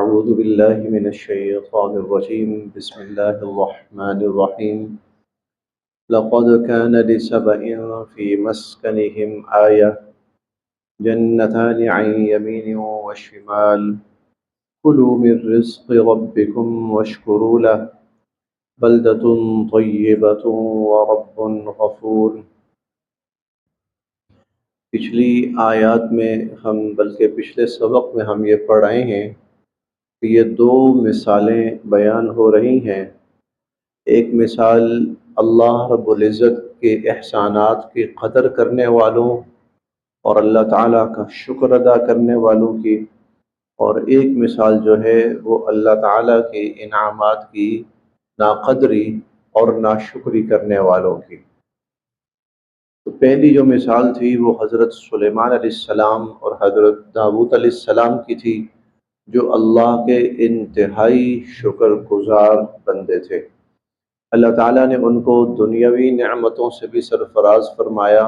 أعوذ بالله من الشيطان الرجيم بسم الله الرحمن الرحيم لقد كان لسبإ في مسكنهم آية جنتان عن يمين وشمال كلوا من رزق ربكم واشكروا له بلدة طيبة ورب غفور۔ پچھلی آیات میں بلکہ پچھلے سبق میں ہم یہ پڑھ رہے ہیں کہ یہ دو مثالیں بیان ہو رہی ہیں۔ ایک مثال اللہ رب العزت کے احسانات کی قدر کرنے والوں اور اللہ تعالیٰ کا شکر ادا کرنے والوں کی، اور ایک مثال جو ہے وہ اللہ تعالیٰ کے انعامات کی ناقدری اور ناشکری کرنے والوں کی۔ تو پہلی جو مثال تھی وہ حضرت سلیمان علیہ السلام اور حضرت داؤد علیہ السلام کی تھی، جو اللہ کے انتہائی شکر گزار بندے تھے۔ اللہ تعالیٰ نے ان کو دنیاوی نعمتوں سے بھی سرفراز فرمایا،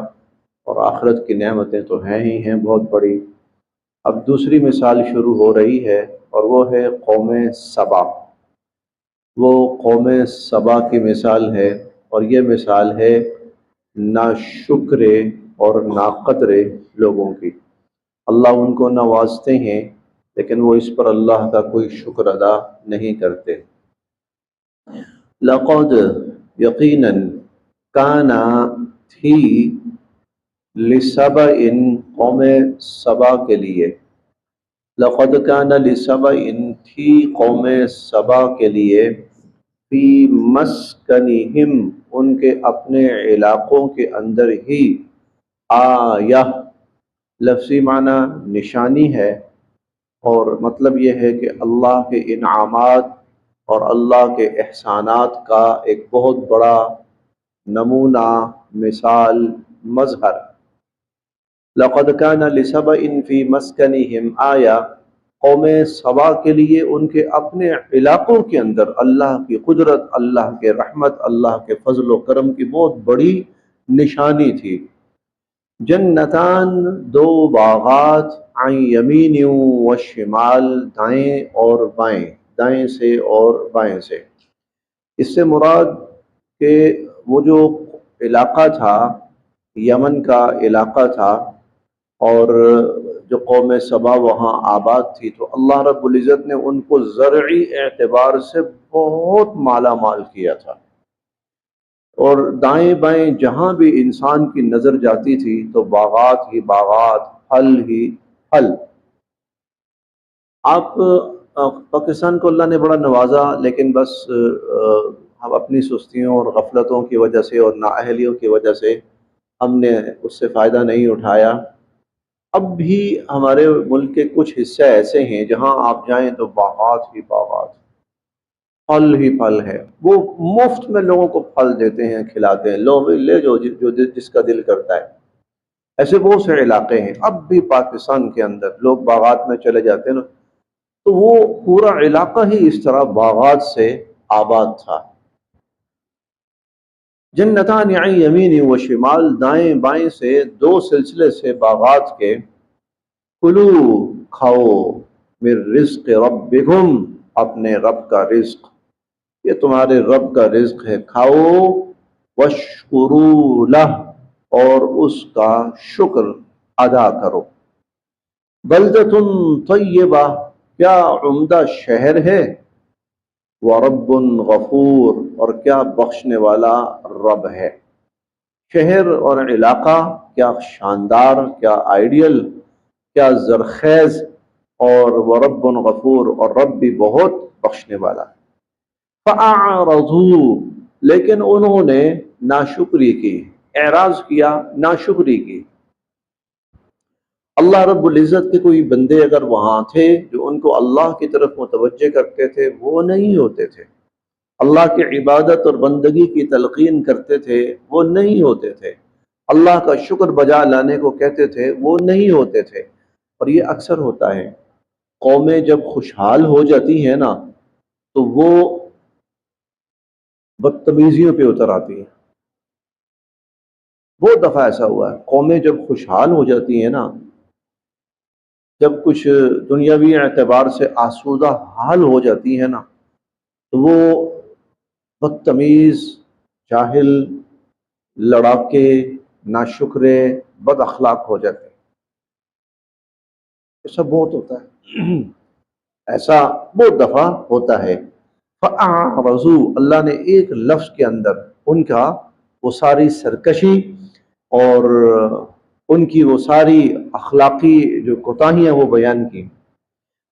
اور آخرت کی نعمتیں تو ہیں ہی ہیں بہت بڑی۔ اب دوسری مثال شروع ہو رہی ہے، اور وہ ہے قوم سبا۔ وہ قوم سبا کی مثال ہے، اور یہ مثال ہے ناشکرے اور ناقدرے لوگوں کی۔ اللہ ان کو نوازتے ہیں، لیکن وہ اس پر اللہ کا کوئی شکر ادا نہیں کرتے۔ لقد یقیناً کانا تھی لسبع قوم سبا کے لیے، لقد کان لسبع تھی قوم سبا کے لیے، فی مسکنہم ان کے اپنے علاقوں کے اندر ہی، آیہ لفظی معنی نشانی ہے، اور مطلب یہ ہے کہ اللہ کے انعامات اور اللہ کے احسانات کا ایک بہت بڑا نمونہ، مثال، مظہر۔ لقد کان لسبع فی مسکنہم آیہ، قوم سبا کے لیے ان کے اپنے علاقوں کے اندر اللہ کی قدرت، اللہ کے رحمت، اللہ کے فضل و کرم کی بہت بڑی نشانی تھی۔ جنتان دو باغات، عن یمین و شمال دائیں اور بائیں، دائیں سے اور بائیں سے۔ اس سے مراد کہ وہ جو علاقہ تھا، یمن کا علاقہ تھا، اور جو قوم سبا وہاں آباد تھی، تو اللہ رب العزت نے ان کو زرعی اعتبار سے بہت مالا مال کیا تھا، اور دائیں بائیں جہاں بھی انسان کی نظر جاتی تھی تو باغات ہی باغات، پھل ہی پھل۔ آپ پاکستان کو اللہ نے بڑا نوازا، لیکن بس ہم اپنی سستیوں اور غفلتوں کی وجہ سے اور نااہلیوں کی وجہ سے ہم نے اس سے فائدہ نہیں اٹھایا۔ اب بھی ہمارے ملک کے کچھ حصے ایسے ہیں جہاں آپ جائیں تو باغات ہی باغات، پھل ہی پھل ہے، وہ مفت میں لوگوں کو پھل دیتے ہیں، کھلاتے ہیں، لو بھائی لے جو جس کا دل کرتا ہے۔ ایسے بہت سے علاقے ہیں اب بھی پاکستان کے اندر، لوگ باغات میں چلے جاتے ہیں نا، تو وہ پورا علاقہ ہی اس طرح باغات سے آباد تھا۔ جنتان عن یمین و شمال، دائیں بائیں سے دو سلسلے سے باغات کے، کلو کھاؤ، من رزق ربکم اپنے رب کا رزق، یہ تمہارے رب کا رزق ہے، کھاؤ، واشکروا لہ اور اس کا شکر ادا کرو۔ بلدۃ طیبہ، کیا عمدہ شہر ہے، ورب غفور اور کیا بخشنے والا رب ہے۔ شہر اور علاقہ کیا شاندار، کیا آئیڈیل، کیا زرخیز، اور ورب غفور اور رب بھی بہت بخشنے والا ہے۔ فَأَعْرَضُوا، لیکن انہوں نے ناشکری کی، اعراض کیا، ناشکری کی۔ اللہ رب العزت کے کوئی بندے اگر وہاں تھے جو ان کو اللہ کی طرف متوجہ کرتے تھے، وہ نہیں ہوتے تھے۔ اللہ کی عبادت اور بندگی کی تلقین کرتے تھے، وہ نہیں ہوتے تھے۔ اللہ کا شکر بجا لانے کو کہتے تھے، وہ نہیں ہوتے تھے۔ اور یہ اکثر ہوتا ہے، قومیں جب خوشحال ہو جاتی ہیں نا تو وہ بدتمیزیوں پہ اتر آتی ہیں۔ بہت دفعہ ایسا ہوا ہے، قومیں جب خوشحال ہو جاتی ہیں نا جب کچھ دنیاوی اعتبار سے آسودہ حال ہو جاتی ہے نا، تو وہ بدتمیز، جاہل، لڑاکے، ناشکرے، بد اخلاق ہو جاتے ہیں۔ ایسا بہت ہوتا ہے، ایسا بہت دفعہ ہوتا ہے۔ فَأَعْرَضُوا، اللہ نے ایک لفظ کے اندر ان کا وہ ساری سرکشی اور ان کی وہ ساری اخلاقی جو کوتاہیاں وہ بیان کی۔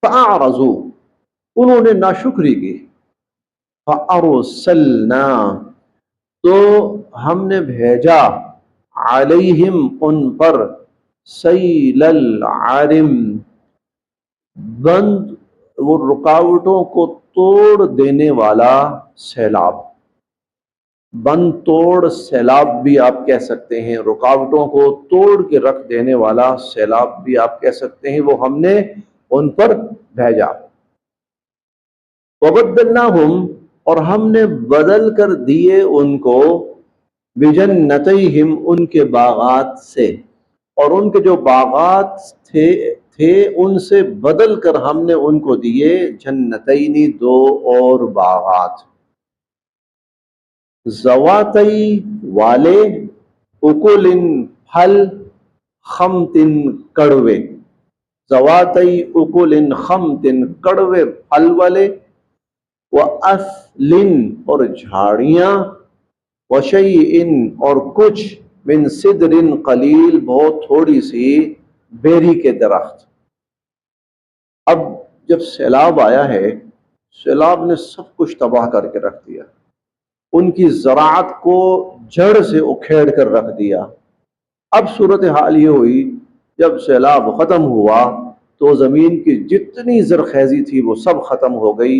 فَأَعْرَضُوا، انہوں نے ناشکری کی۔ فَأَرْسَلْنَا، تو ہم نے بھیجا، علیہم ان پر، سیل العارم، بند وہ رکاوٹوں کو توڑ دینے والا سیلاب۔ بند توڑ سیلاب بھی آپ کہہ سکتے ہیں، رکاوٹوں کو توڑ کے رکھ دینے والا سیلاب بھی آپ کہہ سکتے ہیں، وہ ہم نے ان پر بھیجا۔ وَبَدَّلْنَاهُمْ، اور ہم نے بدل کر دیے ان کو، بِجَنَّتَيْهِمْ، ان کے باغات سے، اور ان کے جو باغات تھے ان سے بدل کر ہم نے ان کو دیے جنتینی، دو اور باغات، زواتی والے، اکل پھل، خمتن کڑوے، زواتی اکل خمتن کڑوے پھل والے، وَأَثْلٍ اور جھاڑیاں، وَشَيْءٍ اور کچھ، من سدر قلیل بہت تھوڑی سی بیری کے درخت۔ اب جب سیلاب آیا ہے، سیلاب نے سب کچھ تباہ کر کے رکھ دیا، ان کی زراعت کو جڑ سے اکھیڑ کر رکھ دیا۔ اب صورتحال یہ ہوئی، جب سیلاب ختم ہوا تو زمین کی جتنی زرخیزی تھی وہ سب ختم ہو گئی۔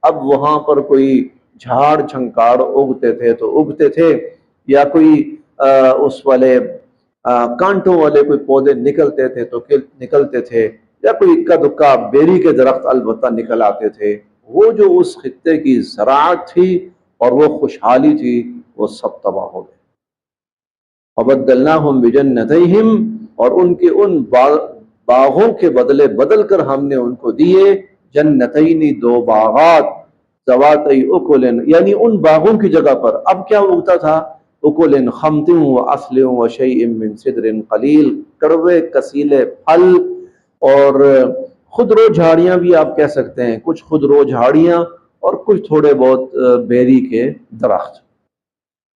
اب وہاں پر کوئی جھاڑ جھنکاڑ اگتے تھے تو اگتے تھے، یا کوئی اس والے کانٹوں والے کوئی پودے نکلتے تھے تو نکلتے تھے، یا کوئی اکا دکا بیری کے درخت البتہ نکل آتے تھے۔ وہ جو اس خطے کی زراعت تھی اور وہ خوشحالی تھی، وہ سب تباہ ہو گئے۔ وَبَدَّلْنَاهُمْ بِجَنَّتَيْهِمْ، اور ان کے ان باغوں کے بدلے بدل کر ہم نے ان کو دیے جنتینی، دو باغات، ذواتی اکل، یعنی ان باغوں کی جگہ پر اب کیا اگتا تھا؟ اکل خمت واصل وشیء من سدر قلیل، کڑوے کسیلے پھل اور خودرو جھاڑیاں بھی آپ کہہ سکتے ہیں، کچھ خودرو جھاڑیاں اور کچھ تھوڑے بہت بیری کے درخت۔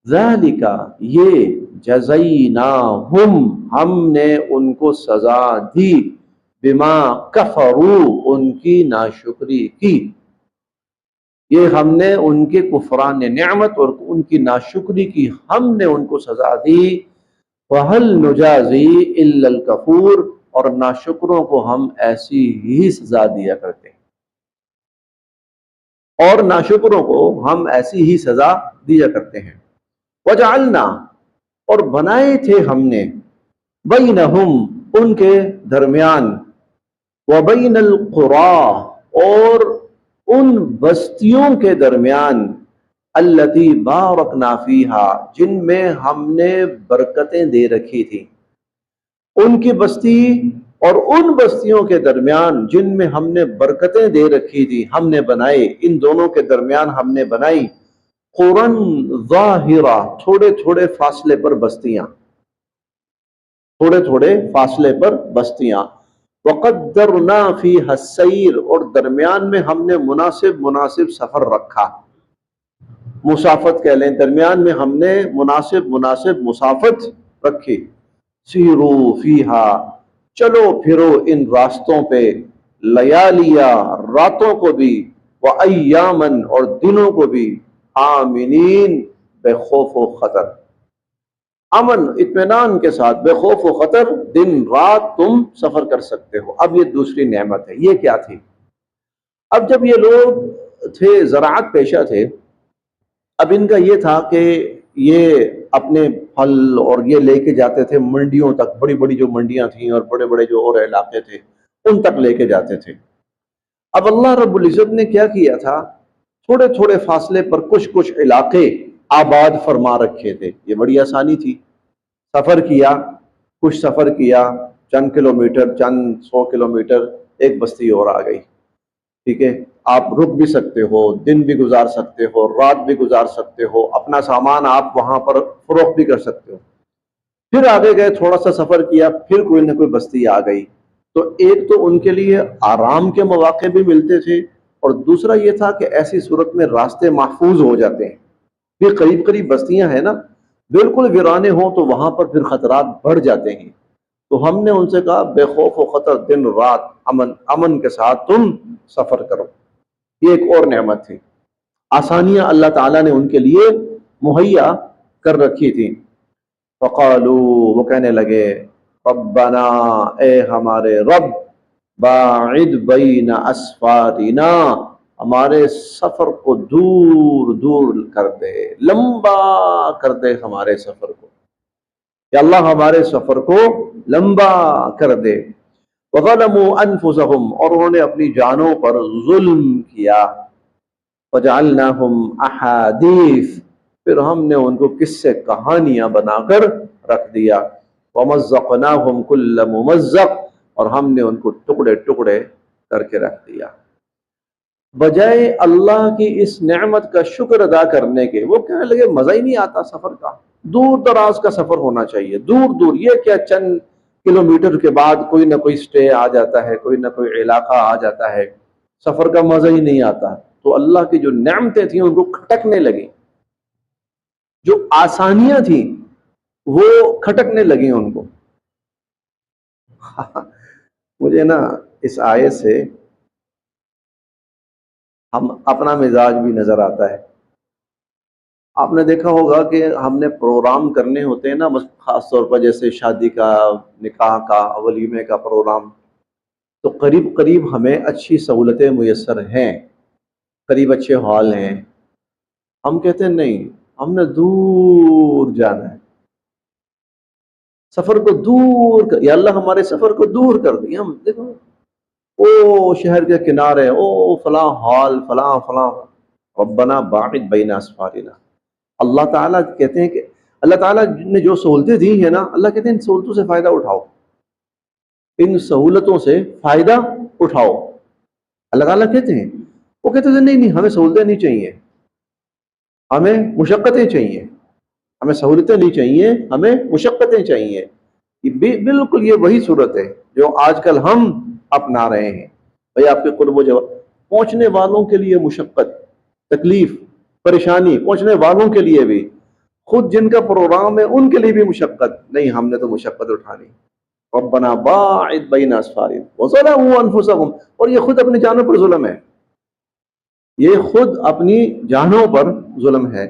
ذالک، یہ، جزیناہم، ہم نے ان کو سزا دی، بما کفروا، ان کی ناشکری کی، یہ ہم نے ان کے کفران نعمت اور ان کی ناشکری کی ہم نے ان کو سزا دی۔ وَهَلْ نُجَازِي إِلَّا الْكَفُورَ، اور ناشکروں کو ہم ایسی ہی سزا دیا کرتے ہیں، اور ناشکروں کو ہم ایسی ہی سزا دیا کرتے ہیں۔ وَجَعَلْنَا، اور بنائے تھے ہم نے، بَيْنَهُمْ، ان کے درمیان، وَبَيْنَ الْقُرَىٰ، اور ان بستیوں کے درمیان، الَّتِي بَارَكْنَا فِيهَا، جن میں ہم نے برکتیں دے رکھی تھی، ان کی بستی اور ان بستیوں کے درمیان جن میں ہم نے برکتیں دے رکھی تھی، ہم نے بنائے، ان دونوں کے درمیان ہم نے بنائی، قرن ظاہرہ، تھوڑے تھوڑے فاصلے پر بستیاں، تھوڑے تھوڑے فاصلے پر بستیاں، وقدرنا فیہا السیر، اور درمیان میں ہم نے مناسب مناسب سفر رکھا، مسافت کہہ لیں، درمیان میں ہم نے مناسب مناسب مسافت رکھی، سیرو فیہا، چلو پھرو ان راستوں پہ، لیالیا، راتوں کو بھی، وایامن، اور دنوں کو بھی، آمنین، بے خوف و خطر، امن اطمینان کے ساتھ بے خوف و خطر دن رات تم سفر کر سکتے ہو۔ اب یہ دوسری نعمت ہے، یہ کیا تھی؟ اب جب یہ لوگ تھے زراعت پیشہ تھے، اب ان کا یہ تھا کہ یہ اپنے پھل اور یہ لے کے جاتے تھے منڈیوں تک، بڑی بڑی جو منڈیاں تھیں اور بڑے بڑے جو اور علاقے تھے ان تک لے کے جاتے تھے۔ اب اللہ رب العزت نے کیا کیا تھا، تھوڑے تھوڑے فاصلے پر کچھ کچھ علاقے آباد فرما رکھے تھے۔ یہ بڑی آسانی تھی، سفر کیا، کچھ سفر کیا، چند کلومیٹر، چند 100 کلومیٹر ایک بستی اور آ گئی، ٹھیک ہے، آپ رک بھی سکتے ہو، دن بھی گزار سکتے ہو، رات بھی گزار سکتے ہو، اپنا سامان آپ وہاں پر فروخت بھی کر سکتے ہو۔ پھر آگے گئے، تھوڑا سا سفر کیا، پھر کوئی نہ کوئی بستی آ گئی۔ تو ایک تو ان کے لیے آرام کے مواقع بھی ملتے تھے، اور دوسرا یہ تھا کہ ایسی صورت میں راستے محفوظ ہو جاتے ہیں۔ یہ قریب قریب بستیاں ہیں نا، بالکل ویرانے ہوں تو وہاں پر پھر خطرات بڑھ جاتے ہیں۔ تو ہم نے ان سے کہا بے خوف و خطر دن رات امن کے ساتھ تم سفر کرو۔ یہ ایک اور نعمت تھی، آسانیاں اللہ تعالیٰ نے ان کے لیے مہیا کر رکھی تھی۔ فقالو، وہ کہنے لگے، ربنا، اے ہمارے رب، باعد بین اسفارنا، ہمارے سفر کو دور دور کر دے، لمبا کر دے ہمارے سفر کو، یا اللہ ہمارے سفر کو لمبا کر دے۔ وظلموا انفسهم، اور انہوں نے اپنی جانوں پر ظلم کیا۔ وجعلناهم احادیث، پھر ہم نے ان کو قصے کہانیاں بنا کر رکھ دیا۔ ومزقناهم كل ممزق، اور ہم نے ان کو ٹکڑے ٹکڑے کر کے رکھ دیا۔ بجائے اللہ کی اس نعمت کا شکر ادا کرنے کے، وہ کہنے لگے مزہ ہی نہیں آتا سفر کا، دور دراز کا سفر ہونا چاہیے، دور دور، یہ کیا چند کلومیٹر کے بعد کوئی نہ کوئی سٹے آ جاتا ہے، کوئی نہ کوئی علاقہ آ جاتا ہے، سفر کا مزہ ہی نہیں آتا۔ تو اللہ کی جو نعمتیں تھیں ان کو کھٹکنے لگیں، جو آسانیاں تھیں وہ کھٹکنے لگیں ان کو۔ مجھے نا اس آیت سے ہم اپنا مزاج بھی نظر آتا ہے۔ آپ نے دیکھا ہوگا کہ ہم نے پروگرام کرنے ہوتے ہیں نا، خاص طور پر جیسے شادی کا، نکاح کا، ولیمے کا پروگرام، تو قریب قریب ہمیں اچھی سہولتیں میسر ہیں، قریب اچھے ہال ہیں، ہم کہتے ہیں نہیں، ہم نے دور جانا ہے، سفر کو دور کر، یا اللہ ہمارے سفر کو دور کر دیا۔ ہم دیکھو او شہر کے کنارے، او فلاں ہال، فلاں فلاں، ربنا باعد بین اسفارنا۔ اللہ تعالیٰ کہتے ہیں کہ اللہ تعالیٰ نے جو سہولتیں دی ہیں نا، اللہ کہتے ہیں ان سہولتوں سے فائدہ اٹھاؤ، ان سہولتوں سے فائدہ اٹھاؤ۔ اللہ تعالیٰ کہتے ہیں، وہ کہتے ہیں نہیں نہیں، ہمیں سہولتیں نہیں چاہیے، ہمیں مشقتیں چاہیے، ہمیں سہولتیں نہیں چاہیے، ہمیں مشقتیں چاہیے۔ بالکل یہ وہی صورت ہے جو آج کل ہم اپنا رہے ہیں۔ بھائی آپ کے قرب و جواب پہنچنے والوں کے لیے مشقت، تکلیف، پریشانی، پہنچنے والوں کے لیے بھی، خود جن کا پروگرام ہے ان کے لیے بھی مشقت، نہیں ہم نے تو مشقت اٹھانی۔ ربنا باعد بین اسفارنا وظلموا انفسهم، اور یہ خود اپنی جانوں پر ظلم ہے، یہ خود اپنی جانوں پر ظلم ہے۔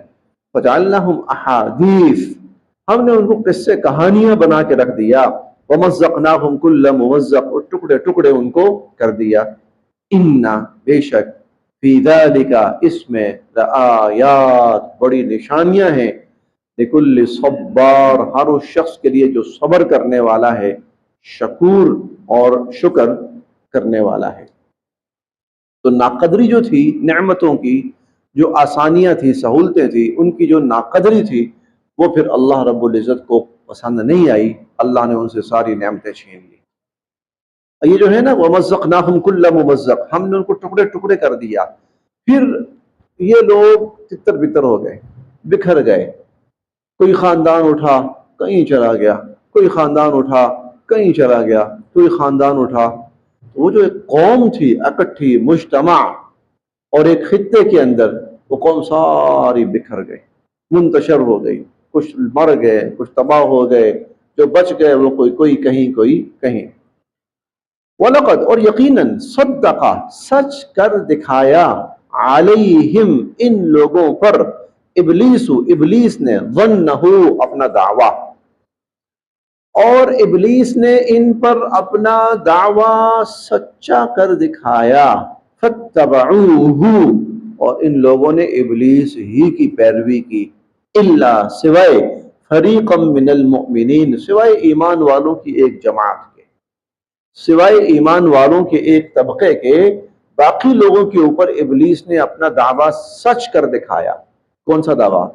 فجعلناهم احادیث، ہم نے ان کو قصے کہانیاں بنا کے رکھ دیا۔ ومزقناهم كل ممزق، اور ٹکڑے ٹکڑے ان کو کر دیا۔ ان، بے شک، فی ذلک، اس میں، لآیات، بڑی نشانیاں ہیں، لکل صبار، ہر اس شخص کے لیے جو صبر کرنے والا ہے، شکور اور شکر کرنے والا ہے۔ تو ناقدری جو تھی نعمتوں کی، جو آسانیاں تھی، سہولتیں تھی، ان کی جو ناقدری تھی، وہ پھر اللہ رب العزت کو پسند نہیں آئی، اللہ نے ان سے ساری نعمتیں چھین لی۔ یہ جو ہے نا وَمَزَّقْنَاهُمْ كُلَّ مُمَزَّقٍ، ہم نے ان کو ٹکڑے ٹکڑے کر دیا۔ پھر یہ لوگ تتر بتر ہو گئے، بکھر گئے، کوئی خاندان اٹھا کہیں چلا گیا، کوئی خاندان اٹھا کہیں چلا گیا، کوئی خاندان اٹھا۔ وہ جو ایک قوم تھی اکٹھی، مجتمع، اور ایک خطے کے اندر، وہ قوم ساری بکھر گئی، منتشر ہو گئی، کچھ مر گئے، کچھ تباہ ہو گئے، جو بچ گئے وہ کوئی کہیں، کوئی کہیں۔ وَلَقَدْ، اور یقیناً، صدق، سچ کر دکھایا، علیہم، ان لوگوں پر، ابلیس، ابلیس نے، ظنہ، اپنا دعویٰ، اور ابلیس نے ان پر اپنا دعویٰ سچا کر دکھایا۔ فاتبعوہ، اور ان لوگوں نے ابلیس ہی کی پیروی کی، الا، سوائے، فریقا من المؤمنین، سوائے ایمان والوں کی ایک جماعت کے، سوائے ایمان والوں کے ایک طبقے کے، باقی لوگوں کے اوپر ابلیس نے اپنا دعویٰ سچ کر دکھایا۔ کون سا دعویٰ؟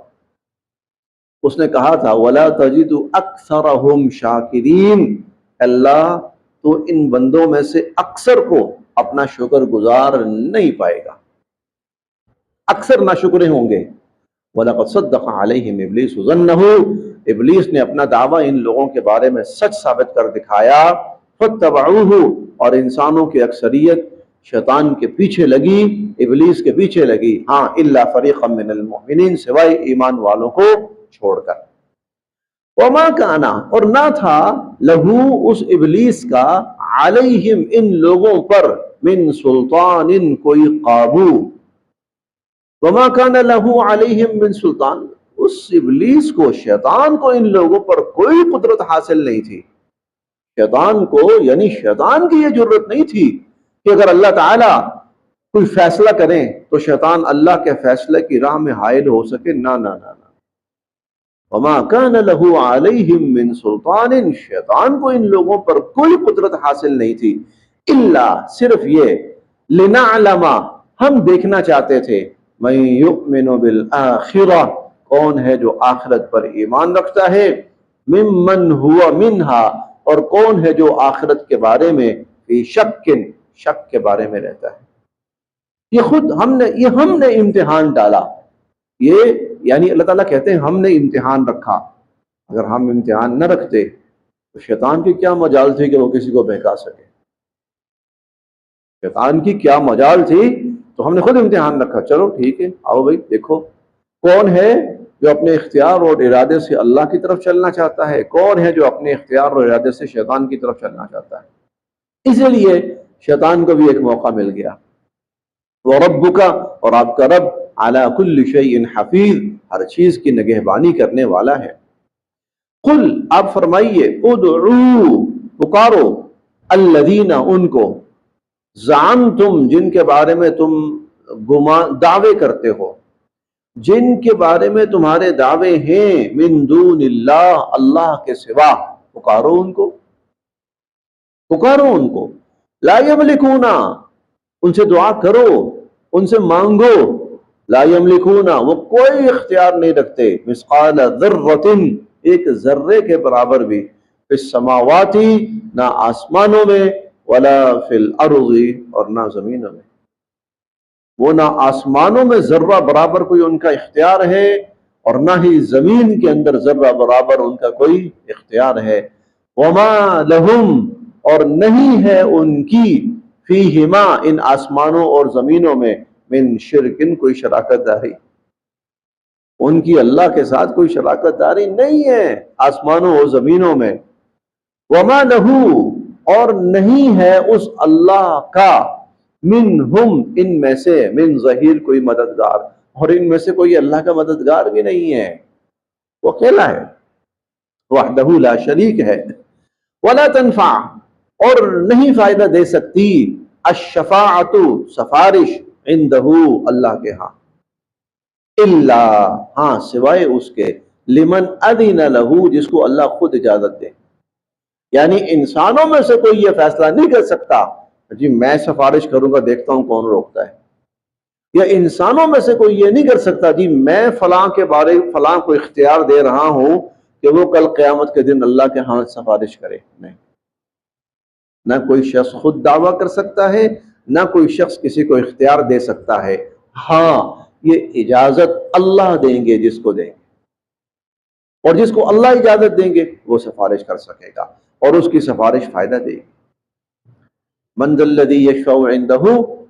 اس نے کہا تھا وَلَا تَجِدُ أَكْثَرَهُمْ شَاكِرِينَ، اللہ تو ان بندوں میں سے اکثر کو اپنا شکر گزار نہیں پائے گا، اکثر ناشکرے ہوں گے۔ وَلَقَدْ صَدَّقَ عَلَيْهِمْ إِبْلِيسُ ظَنَّهُ، ابلیس نے اپنا دعویٰ ان لوگوں کے بارے میں سچ ثابت کر دکھایا۔ فَاتَّبَعُوهُ، اور انسانوں کی اکثریت شیطان کے پیچھے لگی، ابلیس کے پیچھے لگی، ہاں إِلَّا فَرِيقًا مِّنَ الْمُؤْمِنِينَ، سوائے ایمان والوں کو چھوڑ کر۔ وَمَا كَانَ، اور نہ تھا، لَهُ، اس ابلیس کا، عَلَيْهِمْ، ان لوگوں پر، مِن سلطان، کوئی قابو۔ وَمَا كَانَ لَهُ عَلَيْهِمْ مِن سلطان، اس ابلیس کو، شیطان کو ان لوگوں پر کوئی قدرت حاصل نہیں تھی۔ شیطان کو، یعنی شیطان کی یہ جرت نہیں تھی کہ اگر اللہ تعالیٰ کوئی فیصلہ کریں تو شیطان اللہ کے فیصلے کی راہ میں حائل ہو سکے، نہ نہ نہ نہ۔ وَمَا كَانَ لَهُ عَلَيْهِمْ مِن سلطان، شیطان کو ان لوگوں پر کوئی قدرت حاصل نہیں تھی، الا، صرف یہ، لِنَعْلَمَ، ہم دیکھنا چاہتے تھے، مَن يُؤْمِنُ بِالْآخِرَةِ، کون ہے جو آخرت پر ایمان رکھتا ہے، ممن ہوا منہا، اور کون ہے جو آخرت کے بارے میں، فی شک، شک کے بارے میں رہتا ہے۔ یہ خود ہم نے امتحان ڈالا، یہ یعنی اللہ تعالیٰ کہتے ہیں ہم نے امتحان رکھا۔ اگر ہم امتحان نہ رکھتے تو شیطان کی کیا مجال تھی کہ وہ کسی کو بہکا سکے؟ شیطان کی کیا مجال تھی؟ تو ہم نے خود امتحان رکھا، چلو ٹھیک ہے، آؤ بھائی دیکھو کون ہے جو اپنے اختیار اور ارادے سے اللہ کی طرف چلنا چاہتا ہے، کون ہے جو اپنے اختیار اور ارادے سے شیطان کی طرف چلنا چاہتا ہے۔ اسی لیے شیطان کو بھی ایک موقع مل گیا۔ وَرَبُّكَ، اور آپ کا رب، عَلَى كُلِّ شَيْءٍ حَفِيظٌ، ہر چیز کی نگہبانی کرنے والا ہے۔ قل، آپ فرمائیے، ادعو، پکارو، الذین، ان کو، زعمتم، جن کے بارے میں تم دعوے کرتے ہو، جن کے بارے میں تمہارے دعوے ہیں، من دون اللہ، اللہ کے سوا، پکارو ان کو، پکارو ان کو، لا یملکون، ان سے دعا کرو، ان سے مانگو، لا یملکون، وہ کوئی اختیار نہیں رکھتے، مثقال ذرۃ، ایک ذرے کے برابر بھی، فی السماوات، نہ آسمانوں میں، ولا فی الارض، اور نہ زمینوں میں، وہ نہ آسمانوں میں ذرہ برابر کوئی ان کا اختیار ہے، اور نہ ہی زمین کے اندر ذرہ برابر ان کا کوئی اختیار ہے۔ وما لہم، اور نہیں ہے ان کی، فیہما، ان آسمانوں اور زمینوں میں، من شرکن، کوئی شراکت داری، ان کی اللہ کے ساتھ کوئی شراکت داری نہیں ہے آسمانوں اور زمینوں میں۔ وما لہو، اور نہیں ہے اس اللہ کا، منہم، ان میں سے، من ظہیر، کوئی مددگار، اور ان میں سے کوئی اللہ کا مددگار بھی نہیں ہے، وہ اکیلا ہے، وحدہ لا شریک ہے۔ ولا تنفع، اور نہیں فائدہ دے سکتی، الشفاعت، سفارش، عندہ، اللہ کے ہاں، الا، ہاں سوائے اس کے، لمن اذن لہ، جس کو اللہ خود اجازت دے۔ یعنی انسانوں میں سے کوئی یہ فیصلہ نہیں کر سکتا جی میں سفارش کروں گا، دیکھتا ہوں کون روکتا ہے، یا انسانوں میں سے کوئی یہ نہیں کر سکتا جی میں فلاں کے بارے فلاں کو اختیار دے رہا ہوں کہ وہ کل قیامت کے دن اللہ کے ہاں سفارش کرے، نہیں، نہ کوئی شخص خود دعویٰ کر سکتا ہے، نہ کوئی شخص کسی کو اختیار دے سکتا ہے، ہاں یہ اجازت اللہ دیں گے جس کو دیں گے، اور جس کو اللہ اجازت دیں گے وہ سفارش کر سکے گا، اور اس کی سفارش فائدہ دے گی۔ من ذا الذی یشفع عندہ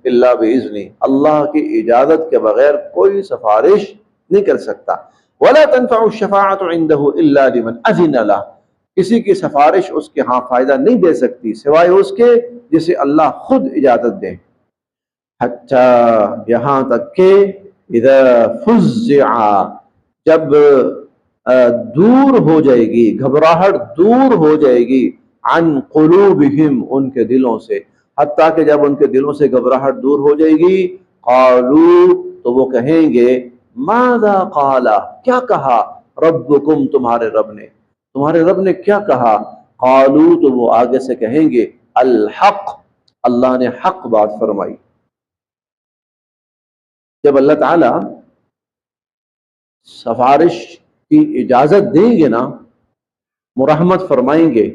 الا باذنہ، اللہ کی اجازت کے بغیر کوئی سفارش نہیں کر سکتا۔ ولا تنفع الشفاعۃ عندہ الا لمن اذن لہ، کسی کی سفارش اس کے ہاں فائدہ نہیں دے سکتی سوائے اس کے جسے اللہ خود اجازت دے۔ حتی، یہاں تک کہ، اذا فزع، جب دور ہو جائے گی، گھبراہٹ دور ہو جائے گی، عن قلوبہم، ان کے دلوں سے، حتیٰ کہ جب ان کے دلوں سے گھبراہٹ دور ہو جائے گی، قالوا، تو وہ کہیں گے، ماذا قال، کیا کہا، ربکم، تمہارے رب نے کیا کہا، قالوا، تو وہ آگے سے کہیں گے، الحق، اللہ نے حق بات فرمائی۔ جب اللہ تعالی سفارش کی اجازت دیں گے نا، مرحمت فرمائیں گے،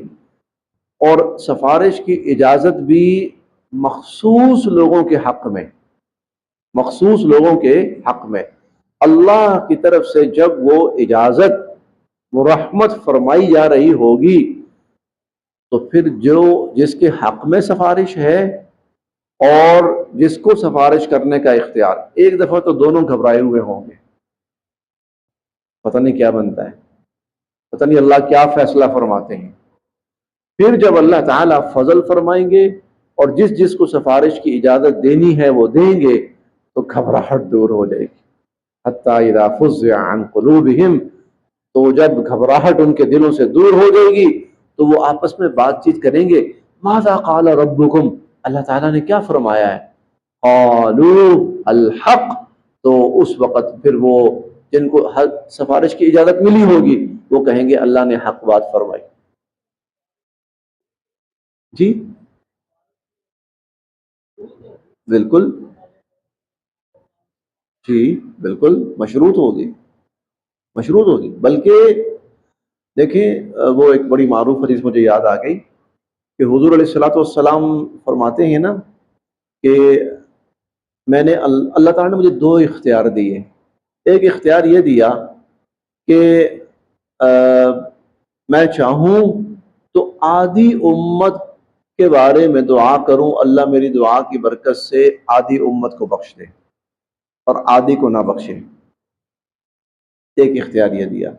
اور سفارش کی اجازت بھی مخصوص لوگوں کے حق میں، مخصوص لوگوں کے حق میں۔ اللہ کی طرف سے جب وہ اجازت، وہ رحمت فرمائی جا رہی ہوگی تو پھر جو جس کے حق میں سفارش ہے اور جس کو سفارش کرنے کا اختیار، ایک دفعہ تو دونوں گھبرائے ہوئے ہوں گے، پتہ نہیں کیا بنتا ہے، پتہ نہیں اللہ کیا فیصلہ فرماتے ہیں۔ پھر جب اللہ تعالیٰ فضل فرمائیں گے اور جس جس کو سفارش کی اجازت دینی ہے وہ دیں گے تو گھبراہٹ دور ہو جائے گی۔ حتی اذا فزع عن قلوبہم، تو جب گھبراہٹ ان کے دلوں سے دور ہو جائے گی تو وہ آپس میں بات چیت کریں گے، ماذا قال ربکم، اللہ تعالیٰ نے کیا فرمایا ہے؟ قالوا الحق، تو اس وقت پھر وہ جن کو سفارش کی اجازت ملی ہوگی وہ کہیں گے اللہ نے حق بات فرمائی۔ جی بالکل، جی بالکل مشروط ہوگی، مشروط ہوگی۔ بلکہ دیکھیں وہ ایک بڑی معروف حدیث مجھے یاد آ گئی کہ حضور علیہ الصلوۃ والسلام فرماتے ہیں نا کہ میں نے اللہ تعالیٰ نے مجھے دو اختیار دیے۔ ایک اختیار یہ دیا کہ میں چاہوں تو آدھی امت کے بارے میں دعا کروں، اللہ میری دعا کی برکت سے آدھی امت کو بخش دے اور آدھی کو نہ بخشے، ایک اختیار یہ دیا۔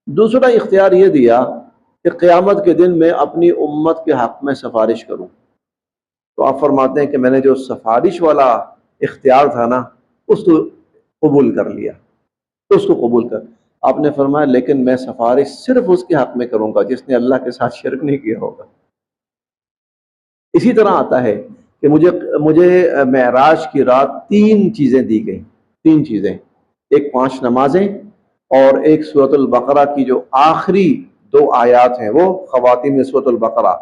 دوسرا اختیار یہ دیا کہ قیامت کے دن میں اپنی امت کے حق میں سفارش کروں۔ تو آپ فرماتے ہیں کہ میں نے جو سفارش والا اختیار تھا نا اس کو قبول کر لیا، اس کو قبول کر۔ آپ نے فرمایا لیکن میں سفارش صرف اس کے حق میں کروں گا جس نے اللہ کے ساتھ شرک نہیں کیا ہوگا۔ اسی طرح آتا ہے کہ مجھے معراج کی رات تین چیزیں دی گئیں، تین چیزیں، ایک 5 نمازیں اور ایک سورۃ البقرہ کی جو آخری 2 آیات ہیں وہ خواتین میں سورۃ البقرہ،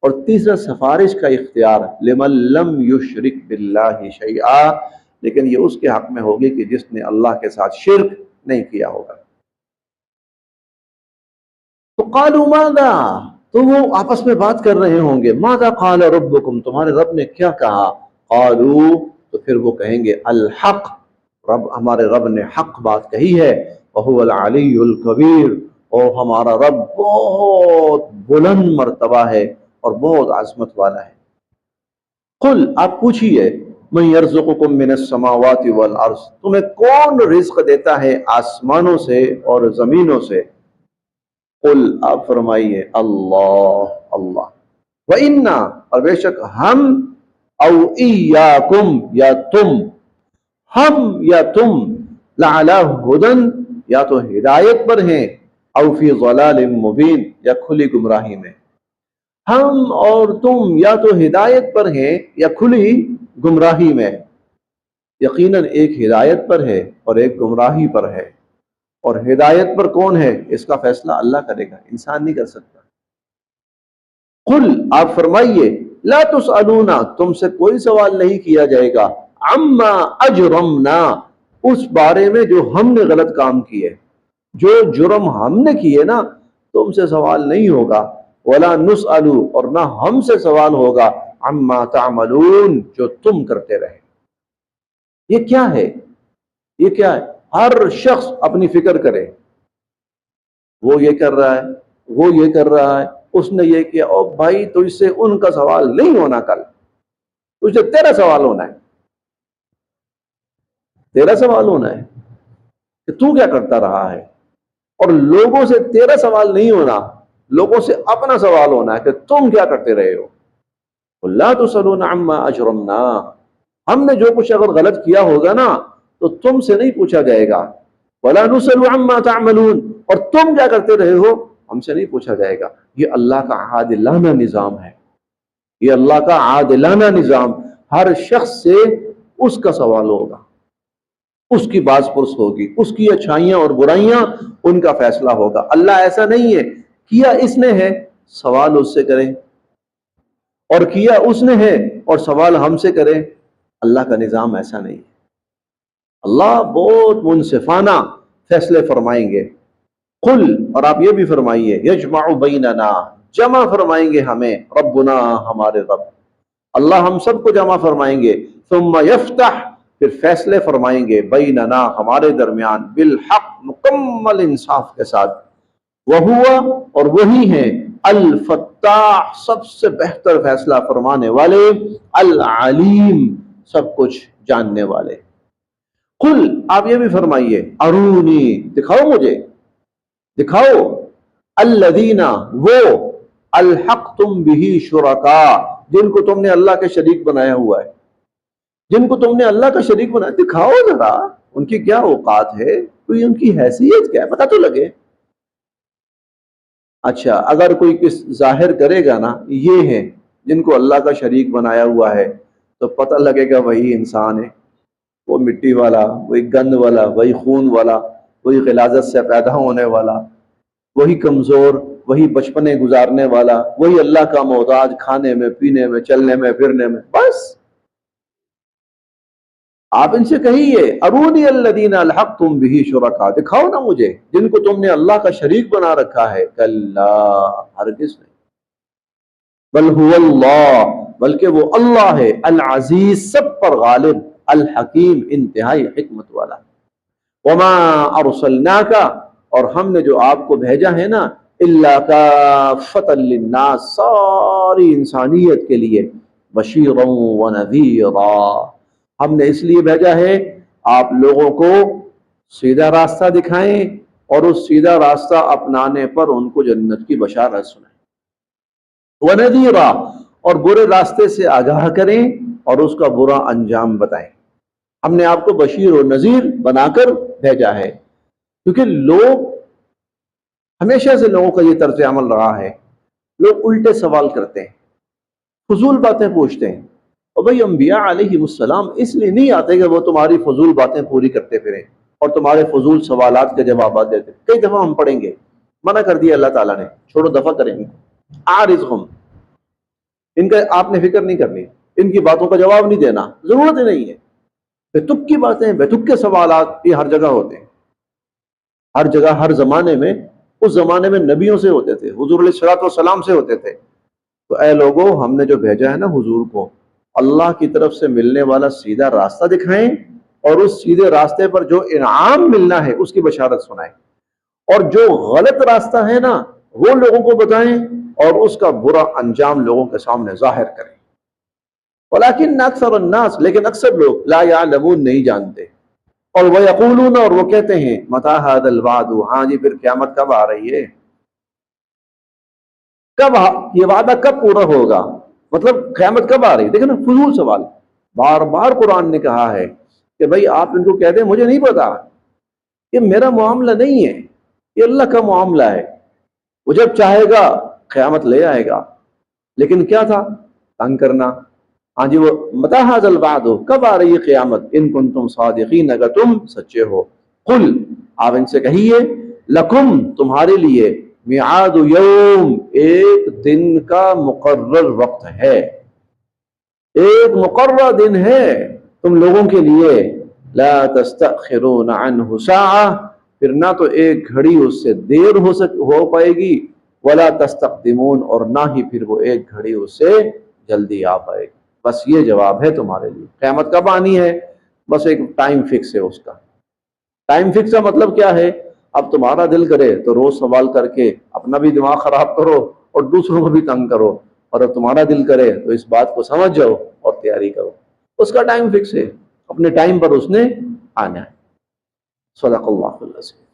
اور تیسرا سفارش کا اختیار لمن لم یشرک باللہ شیئا، لیکن یہ اس کے حق میں ہوگی کہ جس نے اللہ کے ساتھ شرک نہیں کیا ہوگا۔ تو قالوا ماذا، تو وہ آپس میں بات کر رہے ہوں گے، ماذا قال ربکم، تمہارے رب نے کیا کہا؟ قالوا، تو پھر وہ کہیں گے الحق، ہمارے رب نے حق بات کہی ہے، وهو العلی الکبیر، اور ہمارا رب بہت بلند مرتبہ ہے اور بہت عظمت والا ہے۔ قل، آپ پوچھئے، من یرزقکم من السماوات والارض، تمہیں کون رزق دیتا ہے آسمانوں سے اور زمینوں سے؟ قل، آپ فرمائیے اللہ، اللہ، وَإِنَّا، اور بے شک ہم، او ایاکم، یا تم، ہم یا تم، لعلی ہدن، یا تو ہدایت پر ہیں، او فی ضلال مبین، یا کھلی گمراہی میں۔ ہم اور تم یا تو ہدایت پر ہیں یا کھلی گمراہی میں۔ یقیناً ایک ہدایت پر ہے اور ایک گمراہی پر ہے، اور ہدایت پر کون ہے اس کا فیصلہ اللہ کرے گا، انسان نہیں کر سکتا۔ قل، آپ فرمائیے، لا تسألون، تم سے کوئی سوال نہیں کیا جائے گا، عما اجرمنا، اس بارے میں جو ہم نے غلط کام کیے، جو جرم ہم نے کیے نا تم سے سوال نہیں ہوگا، ولا نسأل، اور نہ ہم سے سوال ہوگا، عما تعملون، جو تم کرتے رہے۔ یہ کیا ہے؟ یہ کیا ہے؟ ہر شخص اپنی فکر کرے، وہ یہ کر رہا ہے، وہ یہ کر رہا ہے، اس نے یہ کیا، او بھائی تجھ سے ان کا سوال نہیں ہونا، کل تجھ سے تیرا سوال ہونا ہے، تیرا سوال ہونا ہے کہ تو کیا کرتا رہا ہے، اور لوگوں سے تیرا سوال نہیں ہونا، لوگوں سے اپنا سوال ہونا ہے کہ تم کیا کرتے رہے ہو۔ لا تسألون عما اجرمنا، ہم نے جو کچھ اگر غلط کیا ہوگا نا تو تم سے نہیں پوچھا جائے گا، ولا نسأل عما تعملون، اور تم کیا کرتے رہے ہو ہم سے نہیں پوچھا جائے گا۔ یہ اللہ کا عادلانہ نظام ہے، یہ اللہ کا عادلانہ نظام، ہر شخص سے اس کا سوال ہوگا، اس کی باز پرس ہوگی، اس کی اچھائیاں اور برائیاں ان کا فیصلہ ہوگا۔ اللہ ایسا نہیں ہے کیا اس نے ہے سوال اس سے کریں، اور کیا اس نے ہے اور سوال ہم سے کریں، اللہ کا نظام ایسا نہیں ہے۔ اللہ بہت منصفانہ فیصلے فرمائیں گے۔ قل، اور آپ یہ بھی فرمائیے، یجمع بیننا، جمع فرمائیں گے ہمیں، ربنا ہمارے رب، اللہ ہم سب کو جمع فرمائیں گے، ثم یفتح پھر فیصلے فرمائیں گے، بیننا ہمارے درمیان، بالحق مکمل انصاف کے ساتھ، وہو اور وہی ہیں، الفتاح سب سے بہتر فیصلہ فرمانے والے، العلیم سب کچھ جاننے والے۔ قل آپ یہ بھی فرمائیے، ارونی دکھاؤ مجھے، دکھاؤ، الذین وہ، الحقتم بہ شرکاء جن کو تم نے اللہ کے شریک بنایا ہوا ہے، جن کو تم نے اللہ کا شریک بنایا، دکھاؤ ذرا ان کی کیا اوقات ہے، کوئی ان کی حیثیت کیا ہے، پتہ تو لگے۔ اچھا اگر کوئی کس ظاہر کرے گا نا یہ ہیں جن کو اللہ کا شریک بنایا ہوا ہے، تو پتہ لگے گا وہی انسان ہے، وہ مٹی والا، وہی گند والا، وہی خون والا، وہی غلاظت سے پیدا ہونے والا، وہی کمزور، وہی بچپنے گزارنے والا، وہی اللہ کا محتاج، کھانے میں، پینے میں، چلنے میں، پھرنے میں، بس۔ آپ ان سے کہیے، ارونی الذین الحقتم بہ شرکاء دکھاؤ نا مجھے جن کو تم نے اللہ کا شریک بنا رکھا ہے، کلا ہرگز نہیں، بل هو اللہ بلکہ وہ اللہ ہے، العزیز سب پر غالب، الحکیم انتہائی حکمت والا۔ وما ارسلناک اور ہم نے جو آپ کو بھیجا ہے نا، الا کافۃ للناس ساری انسانیت کے لیے، بشیرا ونذیرا ہم نے اس لیے بھیجا ہے آپ لوگوں کو سیدھا راستہ دکھائیں اور اس سیدھا راستہ اپنانے پر ان کو جنت کی بشارت سنائیں، وَنَذِيرًا اور برے راستے سے آگاہ کریں اور اس کا برا انجام بتائیں۔ ہم نے آپ کو بشیر و نذیر بنا کر بھیجا ہے، کیونکہ لوگ ہمیشہ سے لوگوں کا یہ طرز عمل رہا ہے، لوگ الٹے سوال کرتے ہیں، فضول باتیں پوچھتے ہیں، اور بھئی انبیاء علیہ السلام اس لیے نہیں آتے کہ وہ تمہاری فضول باتیں پوری کرتے پھریں اور تمہارے فضول سوالات کے جوابات دیتے۔ کئی دفعہ ہم پڑھیں گے، منع کر دیا اللہ تعالیٰ نے، چھوڑو دفع کریں گے، عارضہم ان کا آپ نے فکر نہیں کرنی، ان کی باتوں کا جواب نہیں دینا، ضرورت ہی نہیں ہے۔ بے تک کی باتیں، بے تک کے سوالات یہ ہر جگہ ہوتے ہیں، ہر جگہ، ہر زمانے میں۔ اس زمانے میں نبیوں سے ہوتے تھے، حضور علیہ الصلوۃ والسلام سے ہوتے تھے۔ تو اے لوگوں ہم نے جو بھیجا ہے نا حضور کو، اللہ کی طرف سے ملنے والا سیدھا راستہ دکھائیں اور اس سیدھے راستے پر جو انعام ملنا ہے اس کی بشارت سنائیں، اور جو غلط راستہ ہے نا وہ لوگوں کو بتائیں اور اس کا برا انجام لوگوں کے سامنے ظاہر کریں۔ ولیکن اکثر الناس لیکن اکثر لوگ لا یعلمون نہیں جانتے، اور وہ یقولون اور وہ کہتے ہیں متی ھذا الوعد ہاں جی پھر قیامت کب آ رہی ہے، کب یہ وعدہ کب پورا ہوگا، مطلب قیامت کب آ رہی ہے۔ دیکھیں نا فضول سوال، بار بار قرآن نے کہا ہے کہ بھئی آپ ان کو کہہ دیں مجھے نہیں پتا، یہ میرا معاملہ نہیں ہے، یہ اللہ کا معاملہ ہے، وہ جب چاہے گا قیامت لے آئے گا۔ لیکن کیا تھا، تنگ کرنا، ہاں جی وہ متی ھذا الوعد کب آ رہی ہے قیامت، ان کنتم صادقین اگر تم سچے ہو۔ قل آپ ان سے کہیے، لکم تمہارے لیے، میعاد یوم ایک دن کا مقرر وقت ہے، ایک مقرر دن ہے تم لوگوں کے لیے، لا تستأخرون عنہ ساعہ پھر نہ تو ایک گھڑی اس سے دیر ہو پائے گی، ولا تستقدمون اور نہ ہی پھر وہ ایک گھڑی اس سے جلدی آ پائے گی۔ بس یہ جواب ہے تمہارے لیے، قیامت کب آنی ہے بس ایک ٹائم فکس ہے اس کا۔ ٹائم فکس کا مطلب کیا ہے، اب تمہارا دل کرے تو روز سوال کر کے اپنا بھی دماغ خراب کرو اور دوسروں کو بھی تنگ کرو، اور اب تمہارا دل کرے تو اس بات کو سمجھ جاؤ اور تیاری کرو، اس کا ٹائم فکس ہے، اپنے ٹائم پر اس نے آنا ہے۔ صدق اللہ العظیم۔